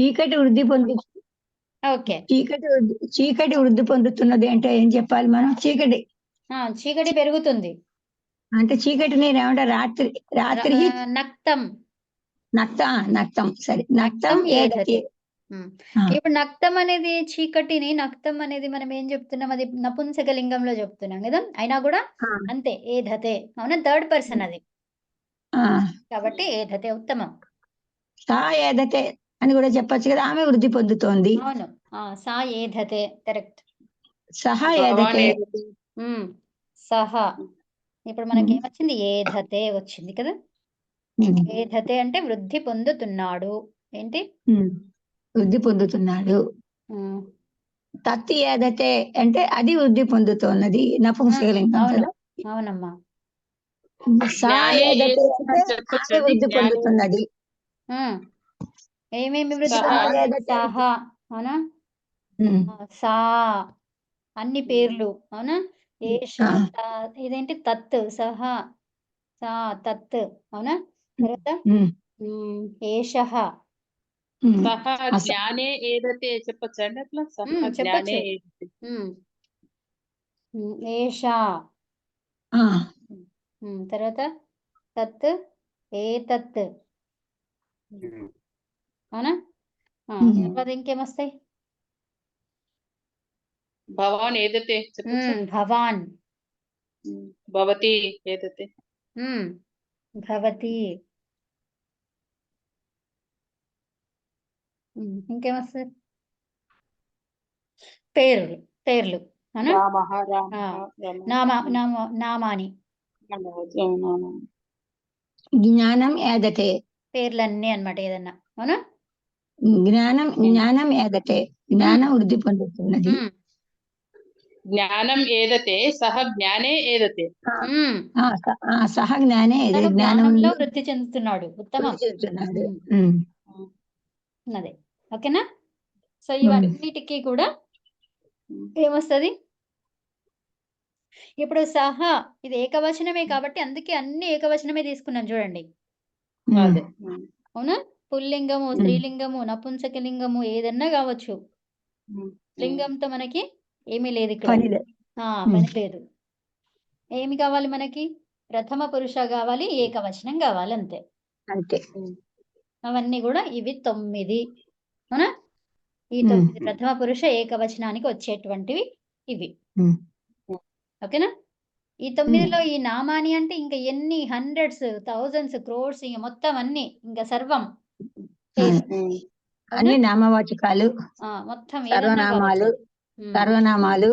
చీకటి వృద్ధి పొందు ఓకే. చీకటి వృద్ధి పొందుతున్నది అంటే ఏం చెప్పాలి మనం? చీకటి పెరుగుతుంది. అంటే చీకటిని ఏమంటారు? రాత్రి నక్తం. నక్తం సరే. నక్తం ఏధతే. ఆ, ఇప్పుడు నక్తం అనేది చీకటిని, నక్తం అనేది మనం ఏం చెప్తున్నాం? అది నపుంసక లింగంలో చెప్తున్నాం కదా! అయినా కూడా ఆ, అంతే ఏధతే. అవునా? థర్డ్ పర్సన్ అది. ఆ. కాబట్టి ఏధతే ఉత్తమం. సా ఏదతే అని కూడా చెప్పొచ్చు కదా, ఆమె వృద్ధి పొందుతోంది. అవును. సా ఏధతే కరెక్ట్. సహ భవాన్ ఏదతే. ఏదతే. సహ. ఇప్పుడు మనకి ఏమొచ్చింది? ఏధతే వచ్చింది కదా. ఏధతే అంటే వృద్ధి పొందుతున్నాడు. ఏంటి? వృద్ధి పొందుతున్నాడు. తత్తి ఏదతే అంటే అది వృద్ధి పొందుతున్నది, నపుంసకలింగం అవును. కదా. అవునమ్మా. సా జ్ఞానే ఏదతే ఏదతే అంటే చెప్పొచ్చు ఆమె అండి. వృద్ధి జ్ఞానే పొందుతున్నది. ఏమేమి వృద్ధి సహ. పొందుతుంది? సహ. అవునా? సా అన్ని పేర్లు. అవునా? ఏష ఇదేంటి? తత్ సహ సా తత్. అవునా? తర్వాత ఏషః. సహ జ్ఞానే ఏదతే చెప్పొచ్చు అండి అట్లా. సహ జ్ఞానే చెప్పొచ్చు. ఏదతే. ఏషా. తర్వాత తత్ ఏతత్. అవునా? తర్వాత ఇంకేమొస్తాయి? భవాన్ ఏదతే చెప్పొచ్చు. భవాన్. భవతి ఏదతే. భవతి. ఇంకేమొస్తాయి? పేర్లు. పేర్లు. అవునా? రామః రామః నామాని. జ్ఞానం ఏదతే. పేర్లన్నీ అన్నమాట ఏదన్నా. అవునా? జ్ఞానం ఏదతే. జ్ఞానం వృద్ధి పొందుతున్నది. జ్ఞానం ఏదతే సహ జ్ఞానే ఏదతే. సహ జ్ఞానే జ్ఞానంలో వృద్ధి చెందుతున్నాడు. ఉత్తమం. చెందుతున్నాడు. అదే. ఓకేనా? సో ఇవన్నిటికీ కూడా ఏమొస్తుంది? ఇప్పుడు సహా ఇది ఏకవచనమే కాబట్టి అందుకే అన్ని ఏకవచనమే తీసుకున్నాం చూడండి. అదే. అవునా? పుల్లింగము, స్త్రీలింగము, నపుంసకలింగము ఏదన్నా కావచ్చు. లింగంతో మనకి ఏమీ లేదు ఇక్కడ. పని లేదు. ఏమి కావాలి మనకి? ప్రథమ పురుష కావాలి, ఏకవచనం కావాలి అంతే. అవన్నీ కూడా ఇవి 9. అవునా? ఈ 9 ప్రథమ పురుష ఏకవచనానికి వచ్చేటువంటివి ఇవి. ఓకేనా? ఈ 9లో ఈ నామాని అంటే ఇంకా ఎన్ని హండ్రెడ్స్, థౌజండ్స్, క్రోర్స్ ఇంక మొత్తం అన్ని ఇంకా సర్వం అన్ని నామవాచకాలు, మొత్తం సర్వనామాలు,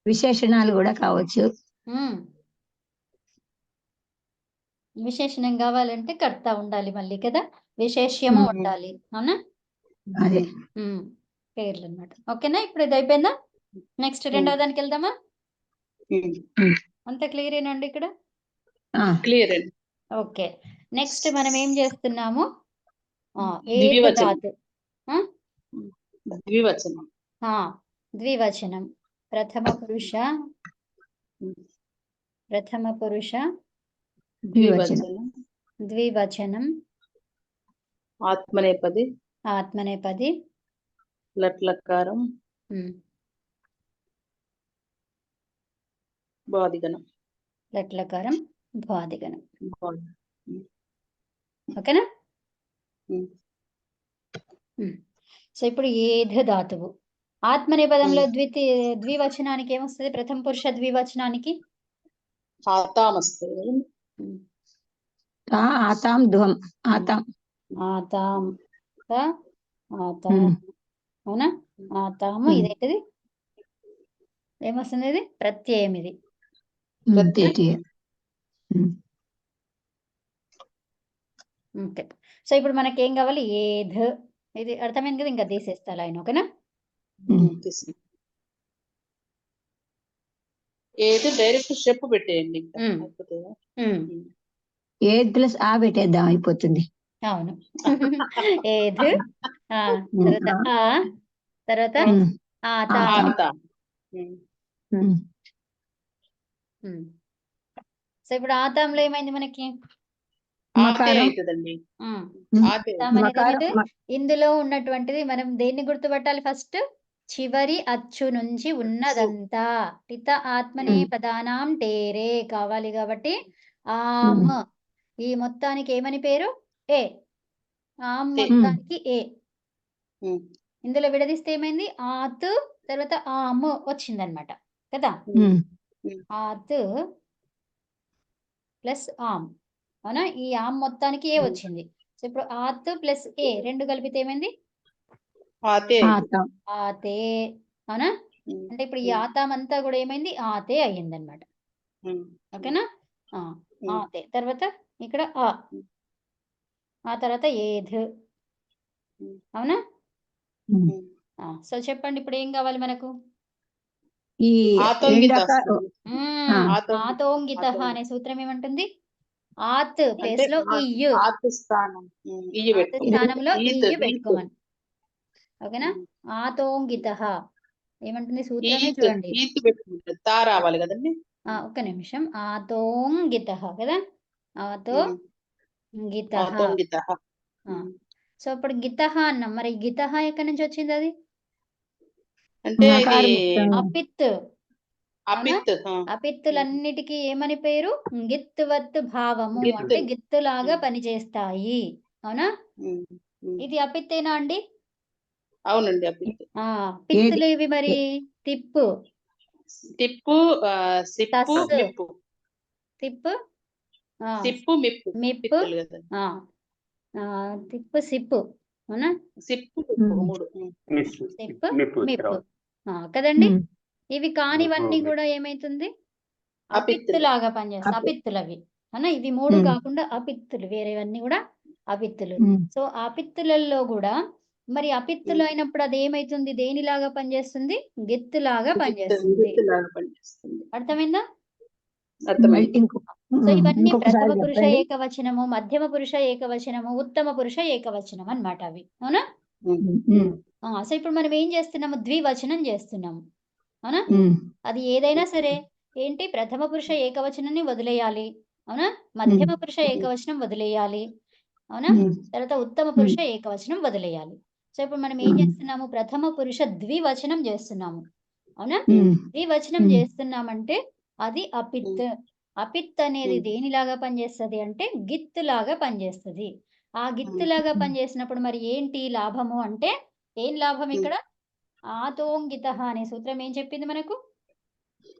విశేషణాలు కూడా కావచ్చు. విశేషణం కావాలంటే కర్త ఉండాలి మళ్ళీ కదా, విశేష్యము ఉండాలి. అవునా? అదే పేర్లు అన్నమాట. ఓకేనా? ఇప్పుడు ఇది అయిపోయిందా? నెక్స్ట్ రెండవ దానికి వెళ్దామా? అంత క్లియర్ ఏనండి ఇక్కడ? క్లియర్. ఓకే. నెక్స్ట్ మనం ఏం చేస్తున్నాము? ద్వివచనం. ద్వివచనం. ప్రథమ పురుష ద్వివచనం. ఆత్మనేపది. లట్లకారం బాదిగణం. ఓకేనా? సో ఇప్పుడు ఏధ ధాతువు ఆత్మనేపదంలో ద్వివచనానికి ఏమొస్తుంది? ప్రథమ పురుష ద్వివచనానికి ఆతాం వస్తుంది. ఆతాం ధ్వం. అవునా? ఆతాము ఇదేంటిది? ఏమొస్తుంది? ఇది ప్రత్యయం. ఇది ఓకే. సో ఇప్పుడు మనకి ఏం కావాలి? ఏధ. ఇది అర్థమైంది కదా, ఇంకా తీసేస్తా లైన్. ఓకేనా? ఏది డైరెక్ట్ స్టెప్ పెట్టేయండి. ఏద్ ప్లస్ ఆ పెట్టేద్దాం, అయిపోతుంది. అవును. ఏధ్ తర్వాత ఆతా. సో ఇప్పుడు ఆతాంలో ఏమైంది మనకి? ఆతే మకారం అవుతుందండి. ఉమ్. ఆతే తాం అనేది మకారం ఏమైతుంది? ఇందులో ఉన్నటువంటిది మనం దేన్ని గుర్తుపట్టాలి ఫస్ట్? చివరి అచ్చు నుంచి ఉన్నదంతా. టిత ఆత్మనే పదానాం టేరే కావాలి కాబట్టి ఆమ్ ఈ మొత్తానికి ఏమని పేరు? ఏ. ఆమ్ మొత్తానికి ఏ. ఇందులో విడదీస్తే ఏమైంది? ఆత్ తర్వాత ఆమ్ వచ్చిందనమాట కదా. ఆత్ ప్లస్ ఆమ్, అవునా? ఈ ఆమ్ మొత్తానికి ఏ వచ్చింది. సో ఇప్పుడు ఆత్ ప్లస్ ఏ రెండు కలిపితే ఏమైంది? ఆతే ఆతం ఆతే, అవునా? అంటే ఇప్పుడు ఈ ఆతాం అంతా కూడా ఏమైంది? ఆతే అయ్యిందనమాట. ఓకేనా? ఆతే తర్వాత ఇక్కడ ఆ తర్వాత ఏధ్, అవునా? సో చెప్పండి ఇప్పుడు ఏం కావాలి మనకు? ఈ ఆతోంగిత రెండక ఆతోంగిత అనే సూత్రం ఏమంటుంది? ఆత్ అంటే ప్లేస్ లో ఇయ్యు, ఆత్ స్థానం ఇయ్యి ఆత్ స్థానంలో ఇయ్యు ఈత్ పెట్టుకోమని. ఓకేనా? ఆతోంగిత ఏమంటుంది సూత్రమే చూడండి. ఈత్ పెట్టుకుంటుంది. తా రావాలి కదండి. ఒక్క నిమిషం. ఆతోంగిత కదా. ఆతోంగిత. ఆతోంగిత. సో ఇప్పుడు గిత అన్నాం. మరి గిత ఎక్కడి నుంచి వచ్చింది? అది అంటే ఇది అపిత్. అపిత్. అపిత్తులన్నిటికీ ఏమని పేరు? గిత్తువత్ భావము, అంటే గిత్తులాగా పనిచేస్తాయి, అవునా? ఇది అపిత్తేనా అండి? అవునండి అపిత్. పిత్తులు ఇవి మరి తిప్పు, తిప్పు, సిప్పు, మిప్పు. తిప్పు, సిప్పు, మిప్పు. మిప్పు, తిప్పు, సిప్పు, అవునా? సిప్పు, మిప్పు మూడు. సిప్పు, మిప్పు కదండి. ఇవి కానివన్నీ కూడా ఏమైతుంది? అపిత్తులాగా పనిచేస్తాయి. అపిత్తులు అవి, అవునా? ఇవి మూడు కాకుండా అపిత్తులు, వేరేవన్నీ కూడా అపిత్తులు. సో అపిత్తులలో కూడా మరి అపిత్తులు అయినప్పుడు అది ఏమైతుంది? దేనిలాగా పనిచేస్తుంది? గిత్తులాగా పనిచేస్తుంది. అర్థమైందా? సో ఇవన్నీ ప్రథమ పురుష ఏకవచనము, మధ్యమ పురుష ఏకవచనము, ఉత్తమ పురుష ఏకవచనం అన్నమాట అవి, అవునా? సో ఇప్పుడు మనం ఏం చేస్తున్నాము? ద్వివచనం చేస్తున్నాము, అవునా? అది ఏదైనా సరే ఏంటి? ప్రథమ పురుష ఏకవచనాన్ని వదిలేయాలి, అవునా? మధ్యమ పురుష ఏకవచనం వదిలేయాలి, అవునా? తర్వాత ఉత్తమ పురుష ఏకవచనం వదిలేయాలి. సో ఇప్పుడు మనం ఏం చేస్తున్నాము? ప్రథమ పురుష ద్వివచనం చేస్తున్నాము, అవునా? ద్వివచనం చేస్తున్నామంటే అది అపిత్. అపిత్ అనేది దేనిలాగా పనిచేస్తుంది అంటే గిత్తులాగా పనిచేస్తుంది. ఆ గిత్తులాగా పనిచేసినప్పుడు మరి ఏంటి లాభము అంటే, ఏం లాభం ఇక్కడ? ఆతోంగిత అనే సూత్రం ఏం చెప్పింది మనకు?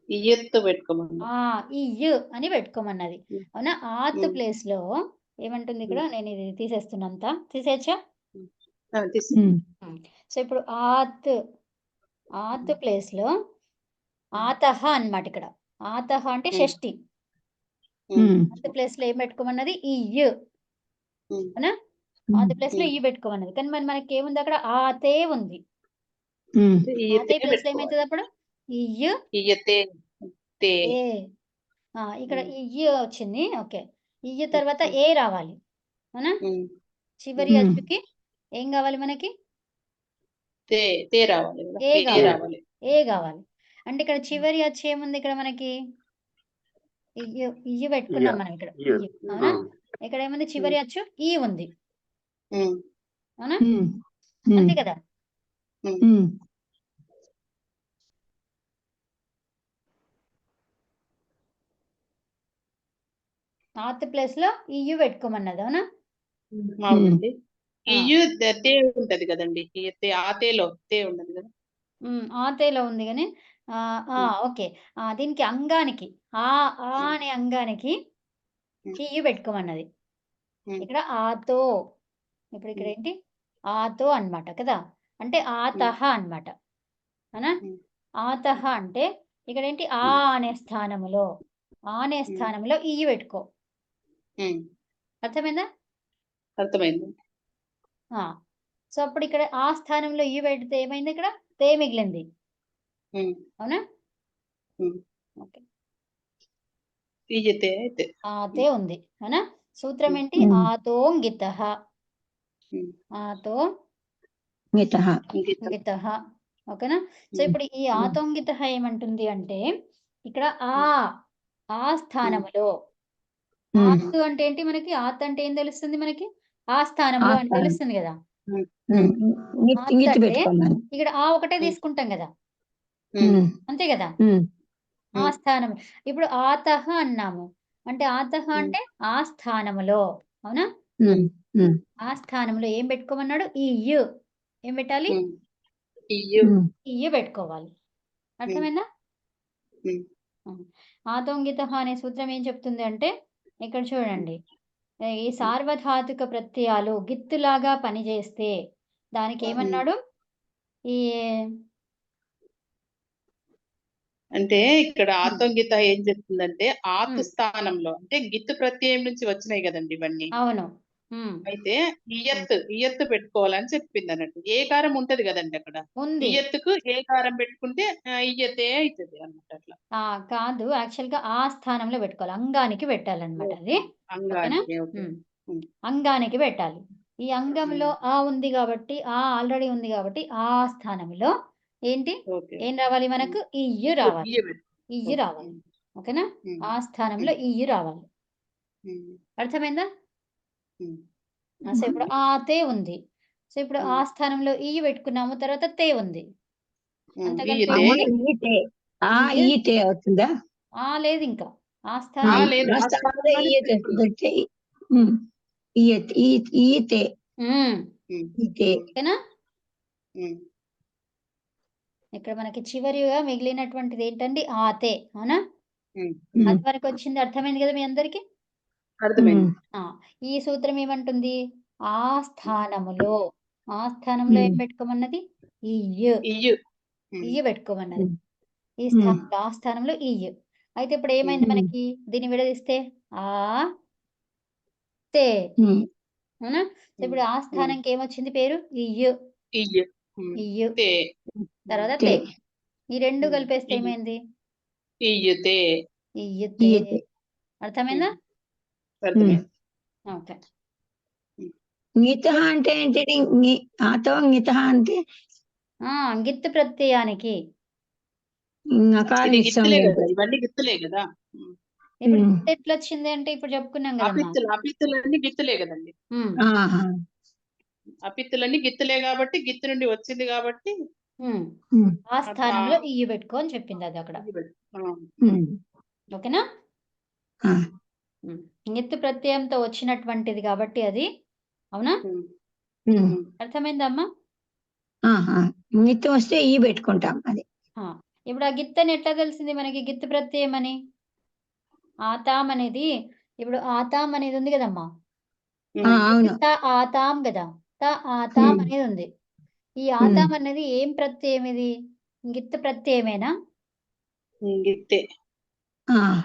ఇయ్యత్తు పెట్టుకోమన్నది. ఇయ్యు అని పెట్టుకోమన్నది, అవునా? ఆత్ ప్లేస్ లో ఏమంటుంది ఇక్కడ? నేను ఇది తీసేస్తున్నంత, తీసేయచ్చా? సో ఇప్పుడు ఆత్ ప్లేస్ లో ఆతహ అన్నమాట. ఇక్కడ ఆతహ అంటే షష్ఠి. ఆత్ ప్లేస్ లో ఏం పెట్టుకోమన్నది? ఇయ్యు, అవునా? ఆత్ ప్లేస్ లో ఇయ్యు పెట్టుకోమన్నది. కానీ మరి మనకి ఏముంది అక్కడ? ఆతే ఉంది. ఆతే ప్లేస్ లో ఏమవుతుంది అప్పుడు? ఇయ్యు, ఇక్కడ ఇయ్యు వచ్చింది. ఓకే, ఇయ్యు తర్వాత ఏ రావాలి, అవునా? చివరి అచ్చుకి ఏం కావాలి మనకి? ఏ కావాలి. అంటే ఇక్కడ చివరి అచ్చు ఏముంది? ఇక్కడ మనకి ఇయ్యు పెట్టుకున్నాం మనం ఇక్కడ, ఇయ్యు, అవునా? ఇక్కడ ఏముంది? చివరి అచ్చు ఈ ఉంది, అవునా? అంతే కదా. ఆత్ ప్లేస్ లో ఇయ్యు పెట్టుకోమన్నది, అవునా? అవునండి. ఇయ్యు తే ఉంటది కదండి. ఆతేలో తే ఉండదు కదా. ఆతేలో ఉంది కానీ ఓకే. దీనికి అంగానికి అనే అంగానికి ఇయ్యు పెట్టుకోమన్నది. ఇక్కడ ఆతో, ఇప్పుడు ఇక్కడ ఏంటి? ఆతో అన్నమాట కదా. అంటే ఆతహ అన్నమాట, అవునా? ఆతహ అంటే ఇక్కడ ఏంటి? అనే స్థానములో ఇయ్యు పెట్టుకో. అర్థమైందా? అర్థమైంది. సో అప్పుడు ఇక్కడ ఆ స్థానంలో ఇయ్యు పెడితే ఏమైంది? ఇక్కడ తే మిగిలింది, అవునా? ఓకే, ఆతే ఉంది, అవునా? సూత్రం ఏంటి? ఆతోంగిత. ఆతోంగిత, ఓకేనా? సో ఇప్పుడు ఈ ఆతోంగిత ఏమంటుంది అంటే ఇక్కడ ఆ స్థానములో ఉమ్, ఆత్ అంటే ఏంటి మనకి? ఆత్ అంటే ఏం తెలుస్తుంది మనకి? ఆ స్థానంలో అని ఆస్థానం. తెలుస్తుంది కదా! ఉమ్, ఆత్ ఇంగిత్తు అంటే పెట్టుకోమని. ఇక్కడ ఆ ఒకటే తీసుకుంటాం కదా! ఉమ్, అంతే కదా! ఉమ్, ఆ స్థానం. ఇప్పుడు ఆతః అన్నాము. అంటే ఆతః అంటే ఆ స్థానములో. అవునా? ఉమ్, ఉమ్, ఆ స్థానంలో ఏం పెట్టుకోమన్నాడు? ఈ యు. ఏం పెట్టాలి? ఉమ్, ఈ యు పెట్టుకోవాలి. అర్థమైందా? ఆతోంగితః అనే సూత్రం ఏం చెప్తుంది అంటే, ఇక్కడ చూడండి. ఈ సార్వధాతుక ప్రత్యయాలు గిత్తులాగా పనిచేస్తే దానికేమన్నాడు? ఈ అంటే ఇక్కడ ఆతోంగిత ఏం చెప్తుందంటే ఆత్ హ్మ్. స్థానంలో అంటే గిత్తు ప్రత్యయం నుంచి వచ్చినాయి కదండి ఇవన్నీ. అవును. హ్మ్. అయితే ఇయత్తు పెట్టుకోవాలని చెప్పింది అన్నట్టు. ఏకారం ఉంటది కదండి అక్కడ. ఉంది. ఇయత్తుకు ఏకారం పెట్టుకుంటే ఇయ్యతే అవుతుంది అన్నమాట అట్లా. కాదు. యాక్చువల్‌గా ఆ స్థానంలో పెట్టుకోవాలి. అంగానికి పెట్టాలన్నమాట అది. ఓకేనా? అంగానికి ఓకే. అంగానికి పెట్టాలి. ఈ అంగంలో ఆ ఉంది కాబట్టి, ఆ ఆల్రెడీ ఉంది కాబట్టి, ఆ స్థానంలో ఏంటి? ఓకే. ఏం రావాలి మనకు? ఈ యు రావాలి. ఈ యు ఓకే. రావాలి. ఓకేనా? ఉమ్. ఆ స్థానంలో ఈ యు రావాలి. అర్థమైందా? సో, ఇప్పుడు ఆ తే ఉంది. సో, ఇప్పుడు ఆ స్థానంలో ఈ యు పెట్టుకున్నాము. తర్వాత తే ఉంది. అంత కలిపి ఇయ్యతే. ఈతే. ఆ ఇయ్యు ఈతే అవుతుందా? లేదింకా. ఆ ఆ, స్థానంలో లేదు ఆ ఆ స్థానంలో స్థానంలోనే ఈతే పెట్టుకున్నాం. అంటే ఈతే హ్మ్. ఈతే. ఓకేనా? ఇక్కడ మనకి చివరిగా మిగిలినటువంటిది ఏంటండి? ఆతే. అవునా? అంతవరకు వచ్చింది అర్థమైంది కదా మీ అందరికి? అర్థమైంది. ఈ సూత్రం ఏమంటుంది? ఆ స్థానములో. ఆ స్థానంలో ఏం పెట్టుకోమన్నది? ఈ యు. ఇయ్యు. ఈ యు పెట్టుకోమన్నది. ఈ స్థానంలో ఆ స్థానంలో ఈ యు. అయితే ఇప్పుడు ఏమైంది మనకి? దీన్ని విడదీస్తే ఆ తే. అవునా? సో, ఇప్పుడు ఆ స్థానంకి ఏమొచ్చింది పేరు? ఈ యు. ఇయ్యు. ఈ యు. తే. తర్వాత తే. ఈ 2 కలిపేస్తే ఏమైంది? ఇయ్యుతే. ఇయ్యుతే. ఈతే. అర్థమైందా? అర్థమైంది. ఓకే. గిత అంటే ఏంటి? ఆతో గిత అంటే గిత్తు ప్రత్యయానికి. అకారం ఇది ఇష్టం గిత్తులే లేదు. కదా, ఇవన్నీ గిత్తులే కదా. ఇప్పుడు గిత్తు ఎట్లొచ్చింది అంటే ఇప్పుడు చెప్పుకున్నాం కదమ్మా. అపిత్తులన్నీ గిత్తులే కదండి. ఆహా. అపిత్తులన్నీ గిత్తులే కాబట్టి గిత్తు నుండి వచ్చింది కాబట్టి ఆ స్థానంలో ఇయ్యి పెట్టుకో అని చెప్పింది అది అక్కడ. ఓకేనా? గిత్తు ప్రత్యయంతో వచ్చినటువంటిది కాబట్టి అది. అవునా? అర్థమైందా అమ్మా? నిత్యం వస్తే ఈ పెట్టుకుంటాం అది. ఇప్పుడు ఆ గిత్తని ఎట్లా తెలిసింది మనకి గిత్తు ప్రత్యయం అని? ఆతాం అనేది ఇప్పుడు ఆతాం అనేది ఉంది కదమ్మా. అవును. త ఆతాం కదా. త ఆతాం అనేది ఉంది. ఈ ఆతాం అనేది ఏం ప్రత్యయం ఇది? గిత్తు ప్రత్యయమేనా? గిత్తే.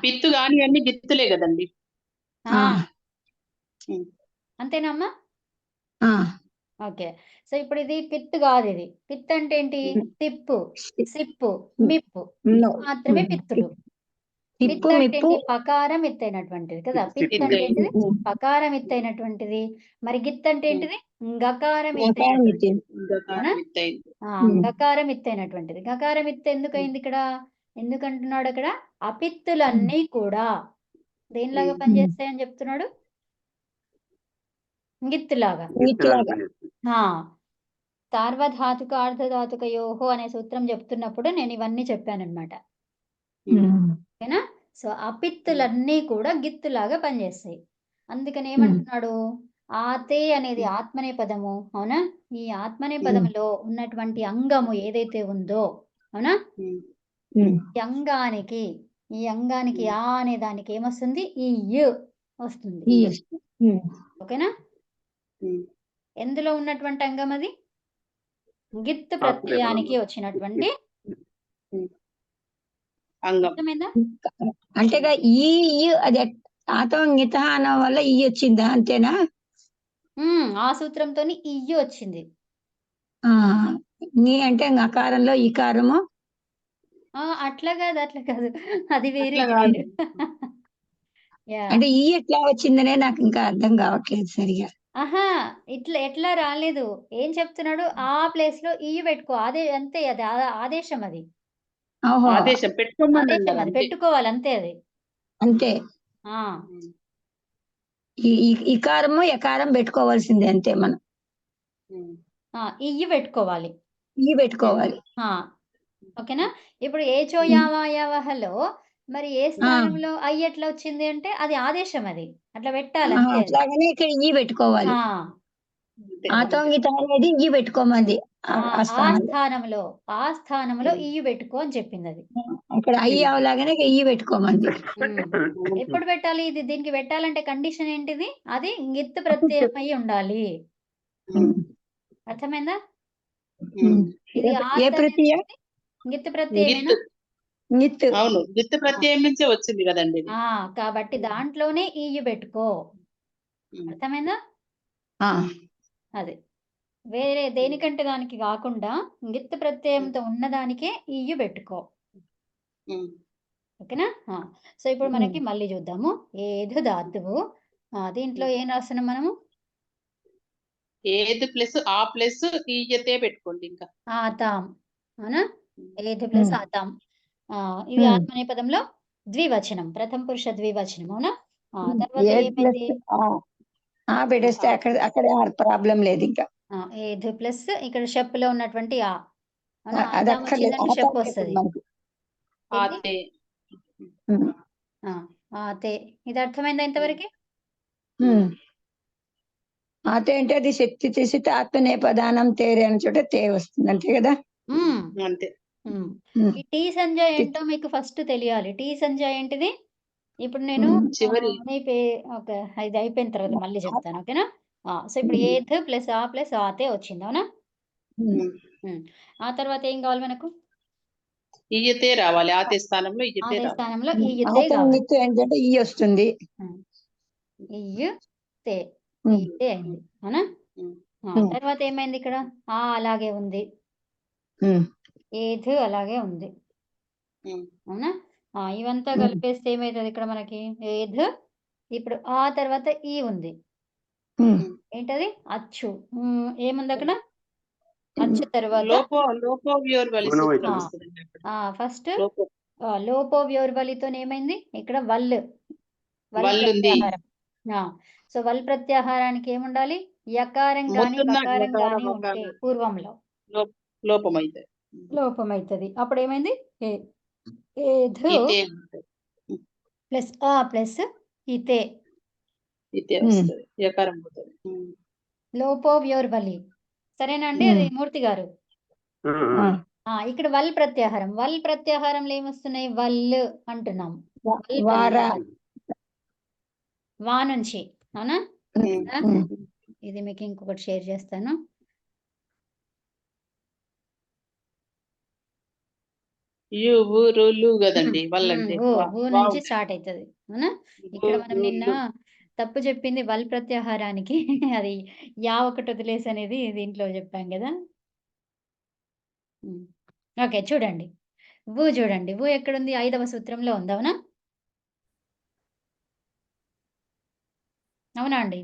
పిత్తు గాని అన్ని గిత్తులే కదండి. అంతేనమ్మా? ఓకే. సో, ఇప్పుడు ఇది పిత్తు కాదు ఇది. పిత్ అంటే ఏంటి? తిప్పు, సిప్పు, మిప్పు మాత్రమే పిత్తులు. పిత్ అంటే ఏంటి? పకారం ఎత్తైనటువంటిది కదా. పిత్ అంటే ఏంటిది? పకారం ఎత్తైనటువంటిది. మరి గిత్ అంటే ఏంటిది? గకారం ఎత్తైనటువంటిది. అవునా? గకారం ఎత్తైనటువంటిది. గకారం ఎత్తు ఎందుకయింది ఇక్కడ? ఎందుకంటున్నాడు అక్కడ? అపిత్తులన్నీ కూడా దేనిలాగా పనిచేస్తాయని చెప్తున్నాడు? గిత్తులాగా. సార్వధాతుక అర్ధధాతుకయోహో అనే సూత్రం చెప్తున్నప్పుడు నేను ఇవన్నీ చెప్పానన్నమాట. ఓకేనా? సో, అపిత్తులన్నీ కూడా గిత్తులాగా పనిచేస్తాయి. అందుకని ఏమంటున్నాడు? ఆతే అనేది ఆత్మనేపదము. అవునా? ఈ ఆత్మనేపదములో ఉన్నటువంటి అంగము ఏదైతే ఉందో, అవునా? ఈ అంగానికి ఆ అనే దానికి ఏమొస్తుంది? ఈ యు వస్తుంది. ఓకేనా? ఎందులో ఉన్నటువంటి అంగం అది? గిత్తు ప్రత్యయానికి వచ్చినటువంటి అంగం. అర్థమైందా? అంటే ఈ అది ఆతో గిత అన్న వల్ల ఈ వచ్చిందా? అంతేనా? ఆ సూత్రంతోని ఇయ్యి వచ్చింది. నీ అంటే అకారంలో ఈకారము. అట్లా కాదు, అట్లా కాదు. అది వేరు, అట్లా ఇది కాదు. వేరు. అంటే ఈ ఎట్లా వచ్చిందనే నాకు ఇంకా అర్థం కావట్లేదు సరిగా. ఎట్లా రాలేదు. ఏం చెప్తున్నాడు? ఆ ప్లేస్ లో ఈ పెట్టుకో. అదే అంతే, అది ఆదేశం అది. ఓహో. ఆదేశం పెట్టుకోమని ఆదేశం అన్నారు అది అంతే. పెట్టుకోవాలి అంతే అది. అంతే. ఇకారము ఎకారం పెట్టుకోవాల్సిందే అంతే మనం. ఇయ్యి పెట్టుకోవాలి. ఈ పెట్టుకోవాలి. ఓకేనా. ఇప్పుడు ఏచో యావాయావహలో మరి ఏ స్థానంలో ఐ ఎట్లా వచ్చింది అంటే అది ఆదేశం, అది అట్లా పెట్టాలి అంతే. అట్లాగనే ఇక్కడ ఈ పెట్టుకోవాలి. ఆతోంగిత అనేది ఈ పెట్టుకోమంది ఆ స్థానంలో ఇయ్యి పెట్టుకో అని చెప్పింది అది. అక్కడ అయ్యి అవలాగానే ఈ పెట్టుకోమంది. ఎప్పుడు పెట్టాలి ఇది? దీనికి పెట్టాలంటే కండిషన్ ఏంటిది? అది గిత్ ప్రత్యయం అయి ఉండాలి. అర్థమైందా? ఇది ఏ ప్రత్యయం? గిత్ ప్రత్యయమేనా? అవును, గిత్ ప్రత్యయం నుంచే వచ్చింది కదండి. కాబట్టి దాంట్లోనే ఇయ్యి పెట్టుకో. అర్థమైందా? అది వేరే దేనికంటే దానికి కాకుండా గిత్ ప్రత్యయంతో ఉన్నదానికే ఇయ్యి పెట్టుకో. ఓకేనా. సో ఇప్పుడు మనకి మళ్ళీ చూద్దాము. ఏదు ధాతువు, దీంట్లో ఏం రాస్తున్నాం మనము? ఏది ప్లస్ ఆ ప్లస్ ఈయతే పెట్టుకోండి. ఇంకా ఆతాం, అవునా? ఏది ప్లస్ ఆతాం. ఇది ఆత్మనేపదంలో ద్వివచనం, ప్రథమ పురుష ద్వివచనం, అవునా? తర్వాత ఏమైంది? పెట్టేస్తే అక్కడ ప్రాబ్లం లేదు ఇంకా. ఏది ప్లస్ ఇక్కడ షప్ లో ఉన్నటువంటి ఆతాం వచ్చిందంటే షప్ వస్తుంది. ఇది అర్థమైందా ఇంతవరకు? ఆతే అంటే అది శక్తి చేసి ఆత్మనేపదానం తేరే అని చోట తే వస్తుంది, అంతే కదా? అంతే. ఈ టీ సంజయ్ ఏంటో మీకు ఫస్ట్ తెలియాలి. టీ సంజయ్ ఏంటిది? ఇప్పుడు నేను చివరి ఇది అయిపోయిన తర్వాత మళ్ళీ చెప్తాను, ఓకేనా? సో ఇప్పుడు ఏథ్ ప్లస్ ఆ ప్లస్ ఆతే వచ్చింది, అవునా? ఆ తర్వాత ఏం కావాలి మనకు? ఈయతే రావాలి. ఆతే స్థానంలో ఈయతే రావాలి. స్థానంలో ఈయతే కావాలి. ఏంటంటే ఈ వస్తుంది. ఈయతే అయింది, అవునా? తర్వాత ఏమైంది ఇక్కడ? అలాగే ఉంది. ఏథ్ అలాగే ఉంది, అవునా? ఇవంతా కలిపేస్తే ఏమైతుంది ఇక్కడ మనకి? ఏథ్, ఇప్పుడు ఆ తర్వాత ఈ ఉంది. ఏంటది? అచ్చు. ఏముంది అక్కడ? అచ్చు తర్వాత ఫస్ట్ లోపో వ్యోర్బలితో ఏమైంది ఇక్కడ? వల్ ప్రత్యాహారం. సో వల్ ప్రత్యాహారానికి ఏముండాలి? యకారం గాని బకారం గాని ఉంటే పూర్వంలో లోపమైతుంది. అప్పుడు ఏమైంది? ప్లస్ ఆ ప్లస్ ఇతే లోపో వ్యోర్బలి. సరేనండి, అది మూర్తి గారు. ఇక్కడ వల్ ప్రత్యాహారం. వల్ ప్రత్యాహారంలో ఏమొస్తున్నాయి? వల్ అంటున్నాం, వా నుంచి, అవునా? ఇది మీకు ఇంకొకటి షేర్ చేస్తాను. నుంచి స్టార్ట్ అవుతుంది, అవునా? ఇక్కడ మనం నిన్న తప్పు చెప్పింది వల్ ప్రత్యాహారానికి అది యా ఒకటి వదిలేసి అనేది దీంట్లో చెప్పాం కదా. ఓకే, చూడండి. చూడండి, ఎక్కడుంది? 5వ సూత్రంలో ఉంది, అవునా? అవునా అండి?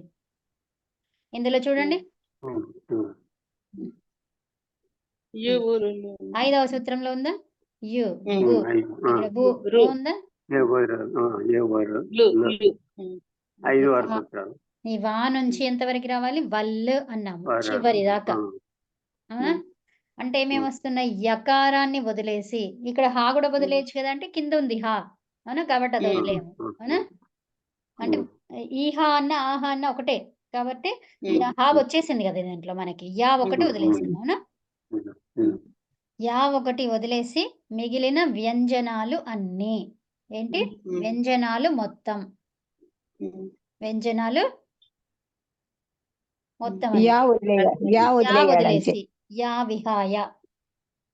ఇందులో చూడండి, 5వ సూత్రంలో ఉందా? ఇక్కడ ఉందా? ఈ వా నుంచి ఎంతవరకు రావాలి? వల్ అన్నాము చివరి దాకా, అవునా? అంటే ఏమేమి వస్తున్నాయి? యకారాన్ని వదిలేసి, ఇక్కడ హా కూడా వదిలేయచ్చు కదా, అంటే కింద ఉంది హా, అవునా? కాబట్టి అది వదిలేము, అవునా? అంటే ఈ హా అన్న ఆహా అన్న ఒకటే కాబట్టి హా వచ్చేసింది కదా దీంట్లో మనకి. యా ఒకటి వదిలేసాము, అవునా? యా ఒకటి వదిలేసి మిగిలిన వ్యంజనాలు అన్ని ఏంటి? వ్యంజనాలు మొత్తం, వ్యంజనాలు మొత్తం వదిలేసి యా విహాయ,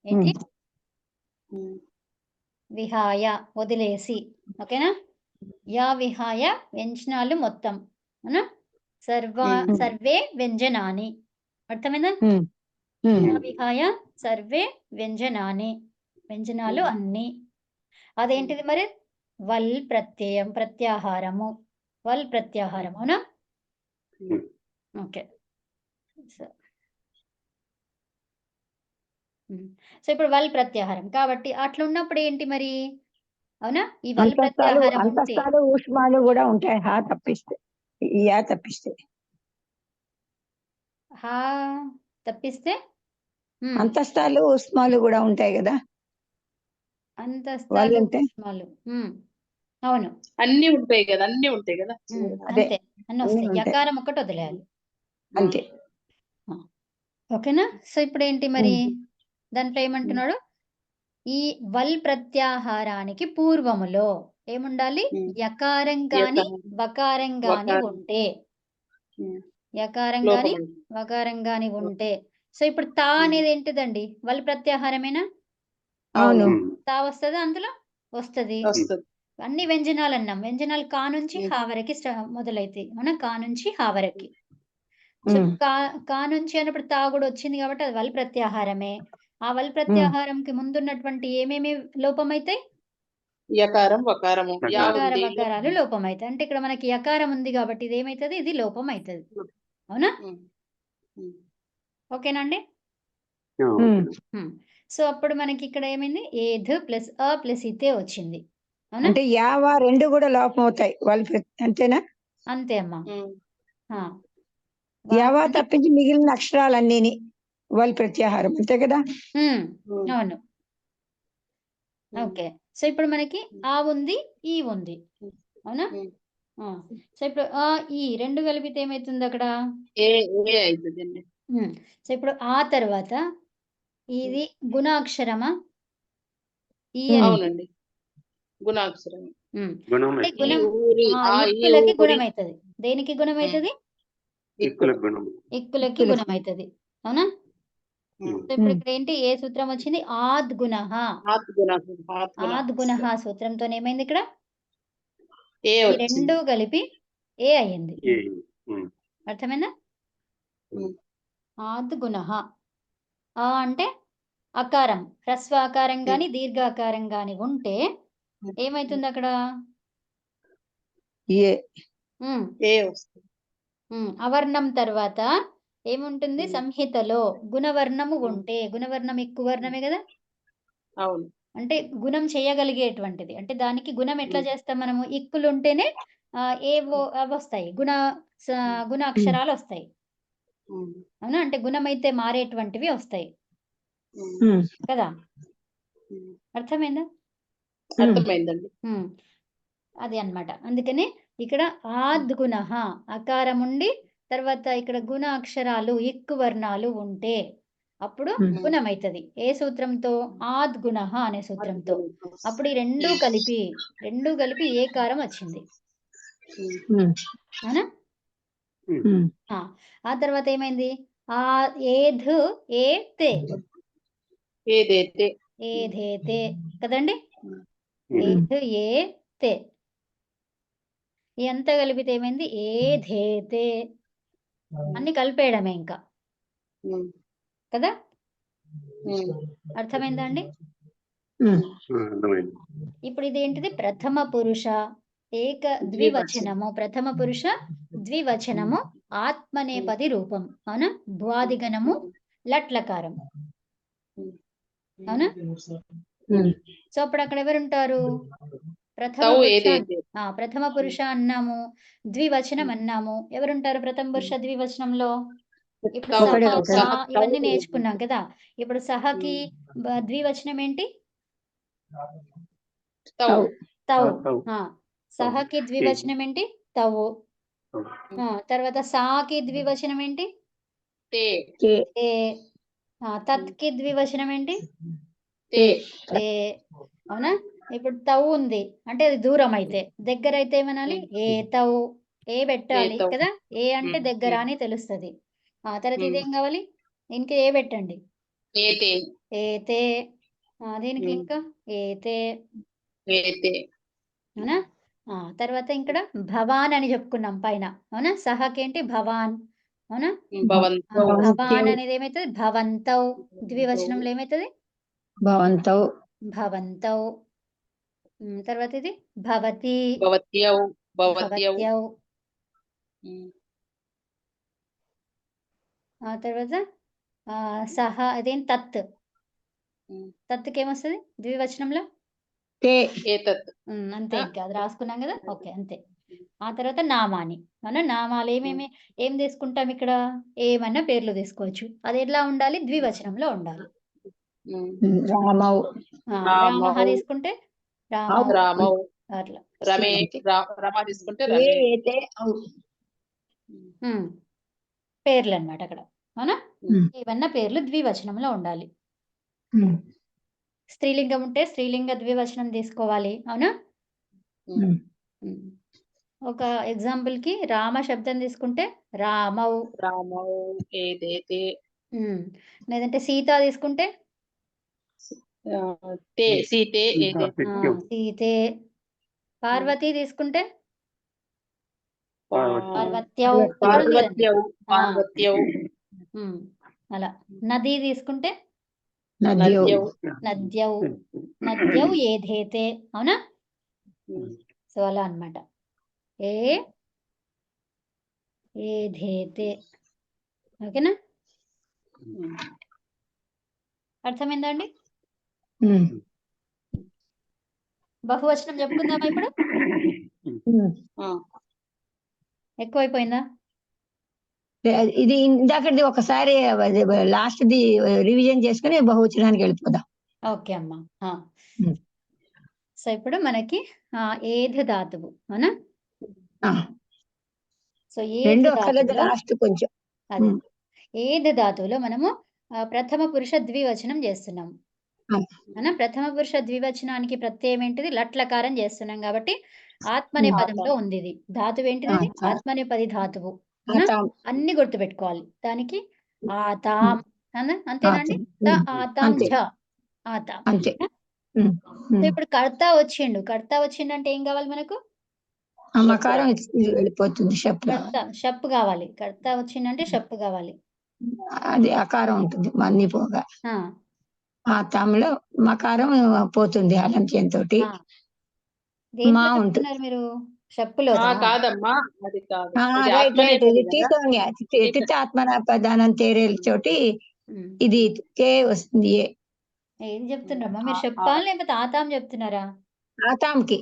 ఏంటి? విహాయ వదిలేసి, ఓకేనా? యా విహాయ వ్యంజనాలు మొత్తం, అవునా? సర్వే వ్యంజనాని. అర్థమైందా? యా విహాయ సర్వే వ్యంజనాని, వ్యంజనాలు అన్ని. అదేంటిది మరి? వల్ ప్రత్యయం, ప్రత్యాహారము, వల్ ప్రత్యాహారం, అవునా? ఓకే. సో ఇప్పుడు వల్ ప్రత్యాహారం కాబట్టి అట్లా ఉన్నప్పుడు ఏంటి మరి? అవునా? ఈ వల్ ప్రత్యాహారం ఉంటే ఊష్మాలు కూడా ఉంటాయి హా తప్పిస్తే. యా తప్పిస్తే హా తప్పిస్తే అంతస్తాలు ఉస్మాలు కూడా ఉంటాయి కదా, అంతస్తాలు వాళ్ళు ఉంటే ఉష్మాలు. అవును, అన్ని ఉంటాయి కదా, అన్ని ఉంటాయి కదా. అదే అంతే, అన్ని అన్ని వస్తాయి. ఉంటాయి. యకారం ఒకటి వదిలేయాలి. అంతే. ఓకేనా? సో ఇప్పుడు ఏంటి మరి దాంట్లో ఏమంటున్నాడు, ఈ వల్ ప్రత్యాహారానికి పూర్వములో ఏముండాలి, యకారం గాని వకారం గాని ఉంటే, యకారం గాని వకారం గాని ఉంటే. సో ఇప్పుడు తా అనేది ఏంటిదండి, వల్ ప్రత్యాహారమేనా? అవును. తా వస్తుందా అందులో? వస్తది. అన్ని వ్యంజనాలు అన్నాం. వ్యంజనాలు కా నుంచి హా వరకి మొదలైతాయి. అవునా? కా నుంచి హా వరకి. సో కా నుంచి అన్నప్పుడు తా కూడా వచ్చింది కాబట్టి అది వల్ ప్రత్యాహారమే. ఆ వల్ ప్రత్యాహారంకి ముందున్నటువంటి ఏమేమి లోపమైతాయి? యకారం వకారము యకార వకారాలు లోపమైతాయి. అంటే ఇక్కడ మనకి యకారం ఉంది కాబట్టి ఇది ఏమైతుంది, ఇది లోపం అవుతుంది. అవునా? ఓకేనా అండి? సో అప్పుడు మనకి ఇక్కడ ఏమైంది, ఏధ్ ప్లస్ అ ప్లస్ ఇతే వచ్చింది. అవునా? అంటే యావా రెండు కూడా లోపం అవుతాయి వాళ్ళు, అంతేనా? అంతే అమ్మా. యావా తప్పించి మిగిలిన అక్షరాలన్నీ వాళ్ళు ప్రత్యాహారం, అంతే కదా? అవును. ఓకే. సో ఇప్పుడు మనకి ఆ ఉంది, ఈ ఉంది. అవునా? సో ఇప్పుడు ఆ ఈ రెండు కలిపితే ఏమైతుంది అక్కడ, సో ఇప్పుడు ఆ తర్వాత ఇది గుణాక్షరమా? ఈ అవునండి, గుణాక్షరం. అంటే గుణం ఇక్కులకి గుణం అవుతుంది. దేనికి గుణం అవుతుంది? ఇక్కులకి గుణం అవుతుంది. అవునా? సో ఇప్పుడు ఇక్కడ ఏంటి, ఏ సూత్రం వచ్చింది, ఆద్ గుణః. ఆద్ గుణః సూత్రంతో ఏమైంది ఇక్కడ, ఈ రెండు కలిపి ఏ అయ్యింది. అర్థమైందా? ఆద్ గుణః. ఆ అంటే అకారం, హ్రస్వ ఆకారం గాని దీర్ఘాకారం గాని ఉంటే ఏమైతుంది అక్కడ, అవర్ణం తర్వాత ఏముంటుంది, సంహితలో గుణవర్ణము ఉంటే, గుణవర్ణం ఎక్కువ వర్ణమే కదా. అవును. అంటే గుణం చేయగలిగేటువంటిది, అంటే దానికి గుణం ఎట్లా చేస్తాం మనము, ఇక్కులు ఉంటేనే ఏవో అవి వస్తాయి, గుణ అక్షరాలు వస్తాయి. అవునా? అంటే గుణం అయితే మారేటువంటివి వస్తాయి కదా. అర్థమైందా? అర్థమైందండి. అది అన్నమాట. అందుకనే ఇక్కడ ఆద్ గుణః అకారం ఉండి తర్వాత ఇక్కడ గుణ అక్షరాలు ఇక్కు వర్ణాలు ఉంటే అప్పుడు గుణమైతది. ఏ సూత్రంతో, ఆద్ గుణః అనే సూత్రంతో. అప్పుడు ఈ రెండు కలిపి ఏకారం వచ్చింది. అవునా? ఆ తర్వాత ఏమైంది, ఆ ఏధ్ ఏ తే, ఏధేతే కదండి. ఏధ్ ఏ తే ఎంత కలిపితే ఏమైంది, ఏధేతే. అన్ని కలిపేయడమే ఇంకా కదా. అర్థమైందా అండి? ఇప్పుడు ఇదేంటిది, ప్రథమ పురుష ఏక ద్వివచనము, ప్రథమ పురుష ద్వివచనము ఆత్మనేపది రూపం. అవునా? ద్వాదిగణము లట్లకారం. అవునా? సో అప్పుడు అక్కడ ఎవరుంటారు, ప్రథమ పురుష అన్నాము, ద్వివచనం అన్నాము. ఎవరుంటారు ప్రథమ పురుష ద్వివచనంలో? ఇప్పుడు సహ ఇవన్నీ నేర్చుకున్నాం కదా. ఇప్పుడు సహకి ద్వివచనం ఏంటి, తౌ. సహకి ద్వివచనం ఏంటి, తవు. తర్వాత సాకి ద్వివచనం ఏంటి, తే. తత్కి ద్వివచనం ఏంటి, తే. అవునా? ఇప్పుడు తౌ ఉంది అంటే అది దూరం అయితే, దగ్గర అయితే ఏమనాలి, ఏ తౌ. ఏ పెట్టాలి కదా, ఏ అంటే దగ్గర అని తెలుస్తుంది. తర్వాత ఇదేం కావాలి, దీనికి ఏ పెట్టండి, ఏతే. దీనికి ఇంకా ఏతే. అవునా? తర్వాత ఇక్కడ భవాన్ అని చెప్పుకున్నాం పైన. అవునా? సహకేంటి, భవాన్. అవునా? భవాన్ అనేది ఏమైతుంది, భవంతౌ. ద్వివచనంలో ఏమైతుంది, భవంతౌ. తర్వాత ఇది భవతి, భవత్యౌ. తర్వాత సహ అదేం తత్. తత్కి ఏమొస్తుంది ద్వివచనంలో, తే. అంతే. ఇంకా అది రాసుకున్నాం కదా. ఓకే, అంతే. ఆ తర్వాత నామాని. మనం నామాలు ఏం తీసుకుంటాం ఇక్కడ? ఏమన్నా పేర్లు తీసుకోవచ్చు. అది ఎట్లా ఉండాలి? ద్వివచనంలో ఉండాలి. రామవు రామః తీసుకుంటే రామౌ రామౌ, అట్లా. రమే, రమ తీసుకుంటే రమే. పేర్లు అన్నమాట అక్కడ. అవునా? ఏమన్నా పేర్లు ద్వివచనంలో ఉండాలి. స్త్రీలింగం ఉంటే స్త్రీలింగ ద్వివచనం తీసుకోవాలి. అవునా? ఒక ఎగ్జాంపుల్ కి రామ శబ్దం తీసుకుంటే రామౌ. రామౌ ఏదైతే. లేదంటే సీత తీసుకుంటే సీతే ఏదైతే. సీతే. పార్వతి తీసుకుంటే పార్వత్యౌ. పార్వత్యౌ. పార్వత్యౌ. అలా. నది తీసుకుంటే నద్యౌ. నద్యౌ. నద్యౌ ఏధేతే. అవునా? సో అలా అన్నమాట. ఏధేతే. ఓకేనా? అర్థమైందా అండి? బహువచనం చెప్పుకుందామా ఇప్పుడు? ఎక్కువైపోయిందా? ఇది ఇందాకది ఒకసారి లాస్ట్ ది రివిజన్ చేసుకుని బహువచనానికి వెళ్ళిపోదాం. ఓకే అమ్మా. సో ఇప్పుడు మనకి ఏధ ధాతువు. అవునా? సో రెండు అక్కర్లేదు, లాస్ట్ కొంచెం. అదే ఏధ ధాతువులో మనము ప్రథమ పురుష ద్వివచనం చేస్తున్నాము. అవునా? ప్రథమ పురుష ద్వివచనానికి ప్రత్యయం ఏంటిది? లట్లకారం చేస్తున్నాం కాబట్టి ఆత్మనేపదంలో ఉంది. ఇది ధాతువు ఏంటిది? ఆత్మనేపది ధాతువు. అన్ని గుర్తుపెట్టుకోవాలి. దానికి ఆతాం. అంతేనండి? ఆతాం ఝ. ఆతాం. సో ఇప్పుడు కర్త వచ్చిండంటే ఏం కావాలి మనకు? మకారం వెళ్ళిపోతుంది. షప్ కావాలి. కర్త వచ్చిందంటే షప్ కావాలి. అది అకారం ఉంటుంది అన్ని పోగా. ఆతాంలో మకారం పోతుంది అలంత్యం తోటి. మా ఉంటుంది మీరు షప్పులో కాదమ్మా, అది కాదు. ఆత్మనాపదానం తేరేల చోటి ఇది కే వస్తుంది. ఏం చెప్తున్నారమ్మా మీరు? చెప్పాలి లేకపోతే ఆతాం చెప్తున్నారా? ఆతాంకి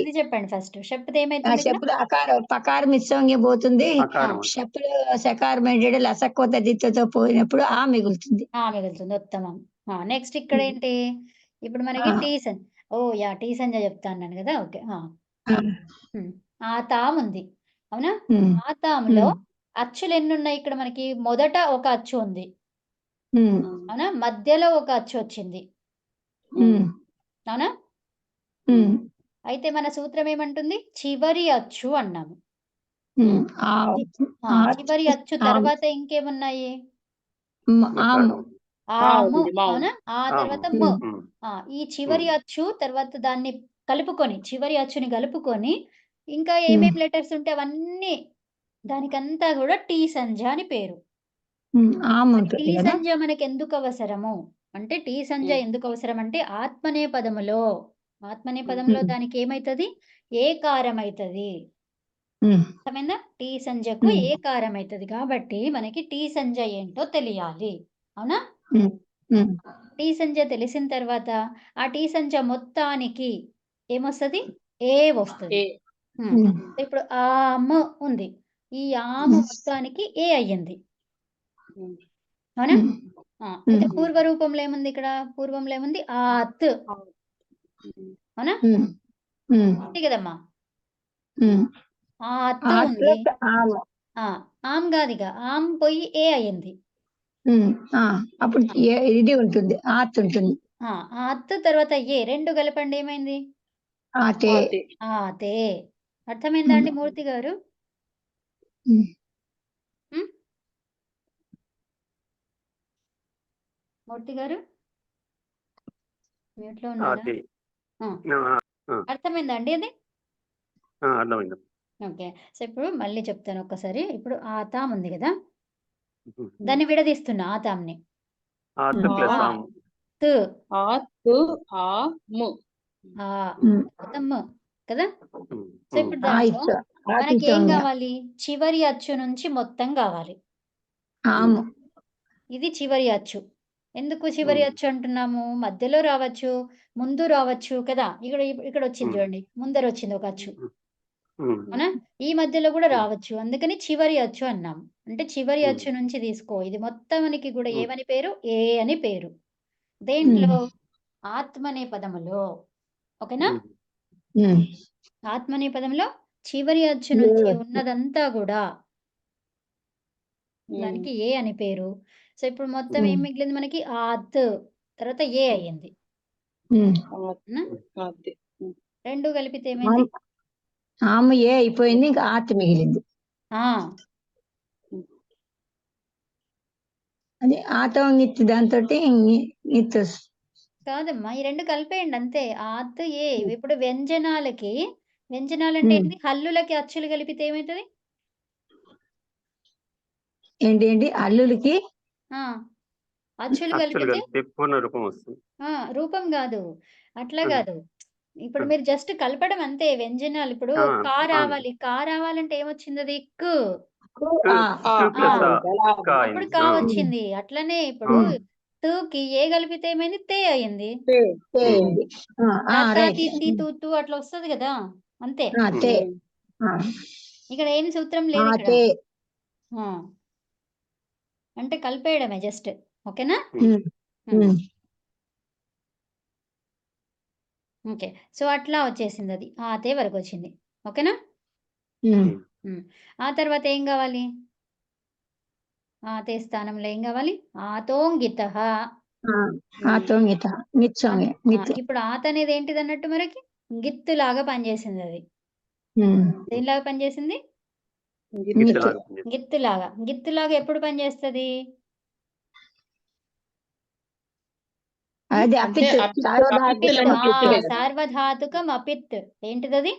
ఇది చెప్పండి ఫస్ట్. షప్పుది ఏమైతుంది? షప్పులు అకారం పకారం మిశ్రంగా పోతుంది. షప్పులు సకారం ఏంటంటే లసక్వ తదితో పోయినప్పుడు మిగులుతుంది. ఉత్తమం. నెక్స్ట్ ఇక్కడ ఏంటి? ఇప్పుడు మనకి టీ సంజ. టీ సంజ చెప్తా అన్నాను కదా. ఓకే. ఆతాం ఉంది. అవునా? ఆతాంలో అచ్చులు ఎన్ని ఉన్నాయి ఇక్కడ మనకి? మొదట ఒక అచ్చు ఉంది. అవునా? మధ్యలో ఒక అచ్చు వచ్చింది. అవునా? అయితే మన సూత్రం ఏమంటుంది? చివరి అచ్చు అన్నాము. చివరి అచ్చు తర్వాత ఇంకేమున్నాయి? అవునా? ఆ తర్వాత ఈ చివరి అచ్చు తర్వాత దాన్ని కలుపుకొని, చివరి అచ్చుని కలుపుకొని ఇంకా ఏమేమి లెటర్స్ ఉంటే అవన్నీ దానికంతా కూడా టీ సంజ అని పేరు. టీ సంజ మనకి ఎందుకు అవసరము అంటే, టీ సంజ ఎందుకు అవసరం అంటే ఆత్మనేపదములో దానికి ఏమైతుంది? ఏకారం అవుతుంది. అర్థమైందా? టీ సంజకు ఏకారం అవుతుంది కాబట్టి మనకి టీ సంజ ఏంటో తెలియాలి. అవునా? టీ సంజ తెలిసిన తర్వాత ఆ టీ సంజ మొత్తానికి ఏమొస్తుంది? ఏ వస్తుంది. ఇప్పుడు ఆము ఉంది. ఈ ఆము మొత్తానికి ఏ అయ్యింది. అవునా? అయితే పూర్వ రూపంలో ఏముంది? ఇక్కడ పూర్వంలో ఏముంది? ఆత్. అవునా? కదమ్మా? ఆత్ ఉంది. ఆమ్ కాదుగా, ఆమ్ పోయి ఏ అయ్యింది. అప్పుడు ఇది ఉంటుంది, ఆత్ ఉంటుంది. ఆత్ తర్వాత ఏ రెండు కలపండి, ఏమైంది? ఆతే. అర్థమైందా అండి మూర్తి గారు? మూర్తి గారు మ్యూట్ లో ఉన్నారా? అర్థమైందా అండి అది? అర్థమైంది. ఓకే. సో ఇప్పుడు మళ్ళీ చెప్తాను ఒక్కసారి. ఇప్పుడు ఆతాం ఉంది కదా, దాన్ని విడదీస్తున్నా. ఆతాంని కదా. సో ఇప్పుడు దాంట్లో మనకి ఏం కావాలి? చివరి అచ్చు నుంచి మొత్తం కావాలి. ఇది చివరి అచ్చు. ఎందుకు చివరి ఉమ్, అచ్చు అంటున్నాము? మధ్యలో రావచ్చు, ముందు రావచ్చు కదా! ఇక్కడ వచ్చింది ఉమ్, చూడండి. ముందర వచ్చింది ఒక అచ్చు. ఉమ్, అవునా? ఈ మధ్యలో కూడా ఉమ్, రావచ్చు. అందుకని చివరి అచ్చు అన్నాం. అంటే చివరి ఉమ్, అచ్చు నుంచి తీసుకో. ఇది మొత్తానికి కూడా ఉమ్, ఏమని పేరు? ఏ అని పేరు. దేంట్లో? ఆత్మ అనే పదములో. ఓకేనా? ఉమ్, ఆత్మ అనే పదంలో చివరి అచ్చు నుంచి ఉన్నదంతా కూడా దానికి ఏ అని పేరు. సో ఇప్పుడు మొత్తం ఏం మిగిలింది మనకి? ఆత్ తర్వాత ఏ అయ్యింది. అవునా? అదే. 2 కలిపితే ఏమైంది? ఆమె ఏ అయిపోయింది, ఇంకా ఆర్ట్ మిగిలింది. ఆ అది ఆతో నిత్ దాంతో నిత్ కాదమ్మా, ఈ 2 కలిపేయండి అంతే. ఆత్ ఏ. ఇప్పుడు వ్యంజనాలకి వ్యంజనాలంటే ఏంటి? హల్లులకి అచ్చులు కలిపితే ఏమైతది? ఏంటి అల్లులకి ఆ అచ్చులు అచ్చులు కలిపితే కలిపితే పూర్ణ రూపం వస్తుంది. రూపం గాదు. అట్లా ఉమ్, గాదు. ఇప్పుడు మీరు జస్ట్ కలపడం అంతే వ్యంజనాలు. ఇప్పుడు ఆ, కా ఆ, రావాలి. కా రావాలంటే ఏమొచ్చిందది? కు. కు ఆ, కు ప్లస్ ఆ. కా అప్పుడు అయింది. కా ఆ, వచ్చింది. అట్లనే ఇప్పుడు ఉమ్. తుకి ఏ కలిపితే ఏమైంది? తే అయింది. అయింది. తత, రైట్. తిత్తి, తుత్తు అట్లా వస్తది గదా! అంతే. తే ఇక్కడ ఏం సూత్రం లేదు ఇక్కడ. తే ఆ! అంటే కలిపేయడమే జస్ట్. ఓకేనా? ఉమ్, ఉమ్, ఓకే. సో, అట్లా వచ్చేసిందది. ఆతే వరకొచ్చింది. ఓకేనా? ఉమ్. ఆ తర్వాత ఏం గావాలి? ఆతే స్థానంలో ఏం గావాలి? ఆతోంగితః. ఆతో నిత నిత్సంగే నిత్. ఇప్పుడు ఆత అనేది ఏంటిదన్నట్టు మనకి? గిత్తులాగా పనిచేసిందది. దేనిలాగా పనిచేసింది? నిత్. గిత్తులాగా. గిత్తులాగా ఎప్పుడు పనిచేస్తది? అది అంటే అపిత్ అపిత్ సార్వధాతుకం అపిత్తులను అపిత్. సార్వధాతుకం అపిత్. ఏంటిదది?